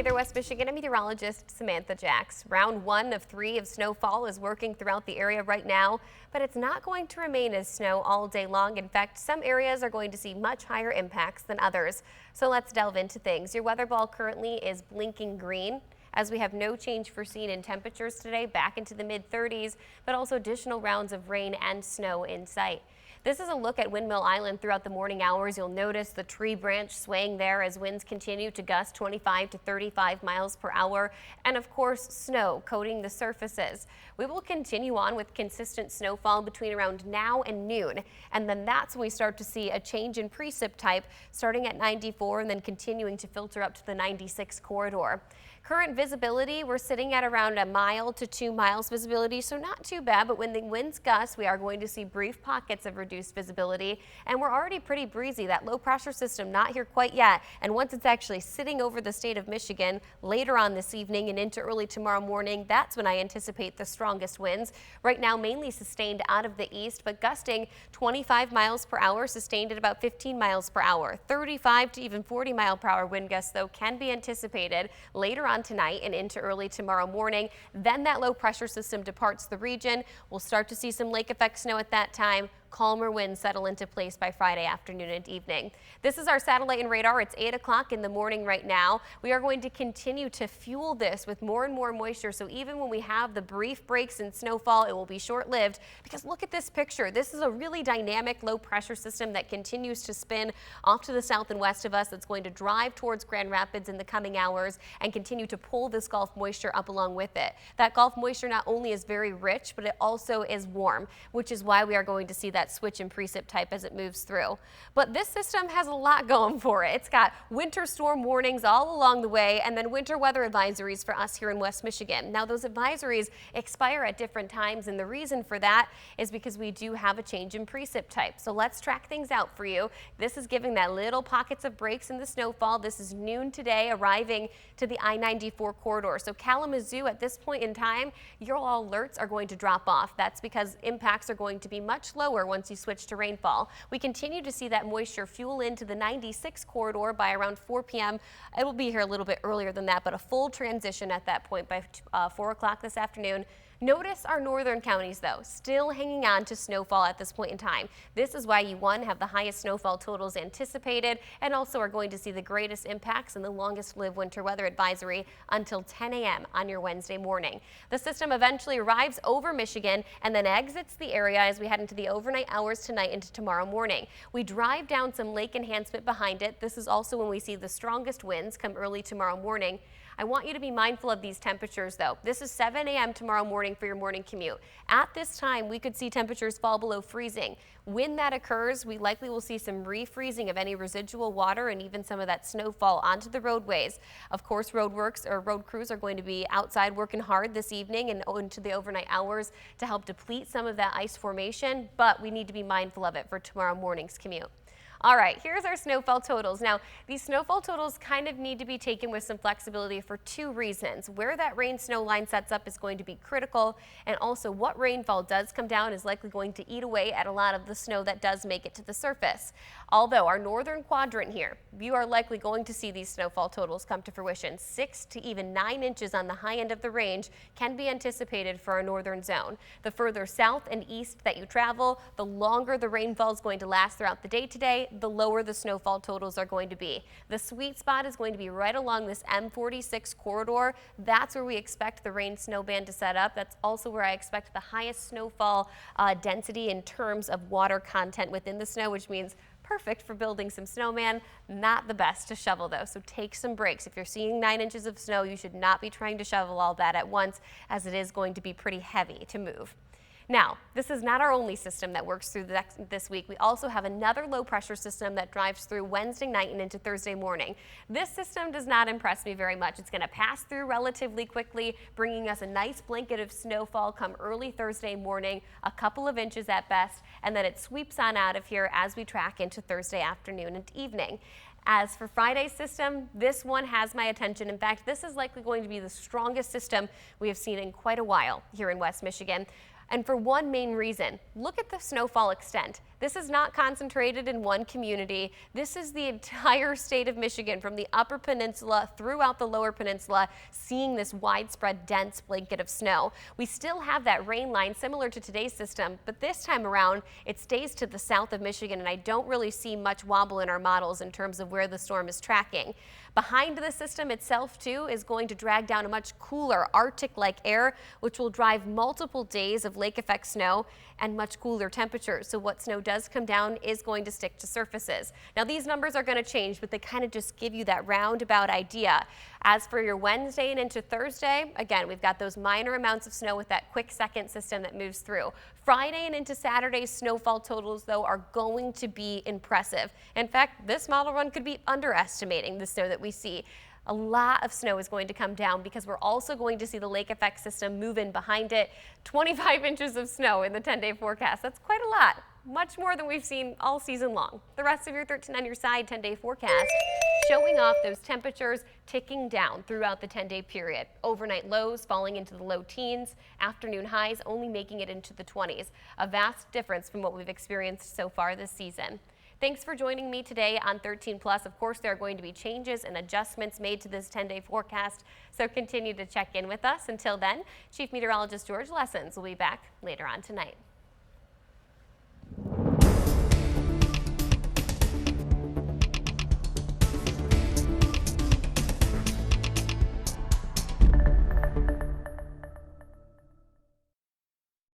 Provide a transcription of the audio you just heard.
Hey there, West Michigan. I'm meteorologist Samantha Jacks. Round 1 of 3 of snowfall is working throughout the area right now, but it's not going to remain as snow all day long. In fact, some areas are going to see much higher impacts than others. So let's delve into things. Your weather ball currently is blinking green, as we have no change foreseen in temperatures today, back into the mid-30s, but also additional rounds of rain and snow in sight. This is a look at Windmill Island throughout the morning hours. You'll notice the tree branch swaying there as winds continue to gust 25 to 35 miles per hour. And of course, snow coating the surfaces. We will continue on with consistent snowfall between around now and noon. And then that's when we start to see a change in precip type starting at 94 and then continuing to filter up to the 96 corridor. Current visibility, we're sitting at around 1 mile to 2 miles visibility, so not too bad, but when the winds gust, we are going to see brief pockets of reduced visibility, and we're already pretty breezy. That low pressure system not here quite yet, and once it's actually sitting over the state of Michigan later on this evening and into early tomorrow morning, that's when I anticipate the strongest winds. Right now, mainly sustained out of the east, but gusting 25 miles per hour, sustained at about 15 miles per hour. 35 to even 40 mile per hour wind gusts, though, can be anticipated later on tonight and into early tomorrow morning. Then that low pressure system departs the region. We'll start to see some lake effect snow at that time. Calmer winds settle into place by Friday afternoon and evening. This is our satellite and radar. It's 8 o'clock in the morning right now. We are going to continue to fuel this with more and more moisture. So even when we have the brief breaks in snowfall, it will be short-lived, because look at this picture. This is a really dynamic low pressure system that continues to spin off to the south and west of us. That's going to drive towards Grand Rapids in the coming hours and continue to pull this Gulf moisture up along with it. That Gulf moisture not only is very rich, but it also is warm, which is why we are going to see that switch in precip type as it moves through. But this system has a lot going for it. It's got winter storm warnings all along the way, and then winter weather advisories for us here in West Michigan. Now, those advisories expire at different times, and the reason for that is because we do have a change in precip type. So let's track things out for you. This is giving that little pockets of breaks in the snowfall. This is noon today, arriving to the I-94 corridor. So Kalamazoo, at this point in time, your alerts are going to drop off. That's because impacts are going to be much lower once you switch to rainfall. We continue to see that moisture fuel into the 96 corridor by around 4 p.m. It will be here a little bit earlier than that, but a full transition at that point by 4 o'clock this afternoon. Notice our northern counties, though, still hanging on to snowfall at this point in time. This is why you, one, have the highest snowfall totals anticipated and also are going to see the greatest impacts and the longest lived winter weather advisory until 10 a.m. on your Wednesday morning. The system eventually arrives over Michigan and then exits the area as we head into the overnight hours tonight into tomorrow morning. We drive down some lake enhancement behind it. This is also when we see the strongest winds come early tomorrow morning. I want you to be mindful of these temperatures, though. This is 7 a.m. tomorrow morning for your morning commute. At this time, we could see temperatures fall below freezing. When that occurs, we likely will see some refreezing of any residual water and even some of that snowfall onto the roadways. Of course, road crews are going to be outside working hard this evening and into the overnight hours to help deplete some of that ice formation, but we need to be mindful of it for tomorrow morning's commute. All right, here's our snowfall totals. Now, these snowfall totals kind of need to be taken with some flexibility for two reasons. Where that rain-snow line sets up is going to be critical, and also what rainfall does come down is likely going to eat away at a lot of the snow that does make it to the surface. Although our northern quadrant here, you are likely going to see these snowfall totals come to fruition. 6 to even 9 inches on the high end of the range can be anticipated for our northern zone. The further south and east that you travel, the longer the rainfall is going to last throughout the day today, the lower the snowfall totals are going to be. The sweet spot is going to be right along this M46 corridor. That's where we expect the rain snow band to set up. That's also where I expect the highest snowfall density in terms of water content within the snow, which means perfect for building some snowman. Not the best to shovel, though, so take some breaks. If you're seeing 9 inches of snow, you should not be trying to shovel all that at once, as it is going to be pretty heavy to move. Now, this is not our only system that works through this week. We also have another low pressure system that drives through Wednesday night and into Thursday morning. This system does not impress me very much. It's going to pass through relatively quickly, bringing us a nice blanket of snowfall come early Thursday morning, a couple of inches at best, and then it sweeps on out of here as we track into Thursday afternoon and evening. As for Friday's system, this one has my attention. In fact, this is likely going to be the strongest system we have seen in quite a while here in West Michigan. And for one main reason, look at the snowfall extent. This is not concentrated in one community. This is the entire state of Michigan, from the Upper Peninsula throughout the Lower Peninsula, seeing this widespread dense blanket of snow. We still have that rain line similar to today's system, but this time around it stays to the south of Michigan, and I don't really see much wobble in our models in terms of where the storm is tracking. Behind the system itself too is going to drag down a much cooler Arctic-like air, which will drive multiple days of lake effect snow and much cooler temperatures. So what snow does come down is going to stick to surfaces. Now these numbers are going to change, but they kind of just give you that roundabout idea. As for your Wednesday and into Thursday, again, we've got those minor amounts of snow with that quick second system that moves through. Friday and into Saturday's snowfall totals, though, are going to be impressive. In fact, this model run could be underestimating the snow that we see. A lot of snow is going to come down because we're also going to see the lake effect system move in behind it. 25 inches of snow in the 10-day forecast. That's quite a lot. Much more than we've seen all season long. The rest of your 13 on your side 10-day forecast showing off those temperatures ticking down throughout the 10-day period. Overnight lows falling into the low teens, afternoon highs only making it into the 20s. A vast difference from what we've experienced so far this season. Thanks for joining me today on 13 Plus. Of course, there are going to be changes and adjustments made to this 10-day forecast, so continue to check in with us. Until then, Chief Meteorologist George Lessons will be back later on tonight.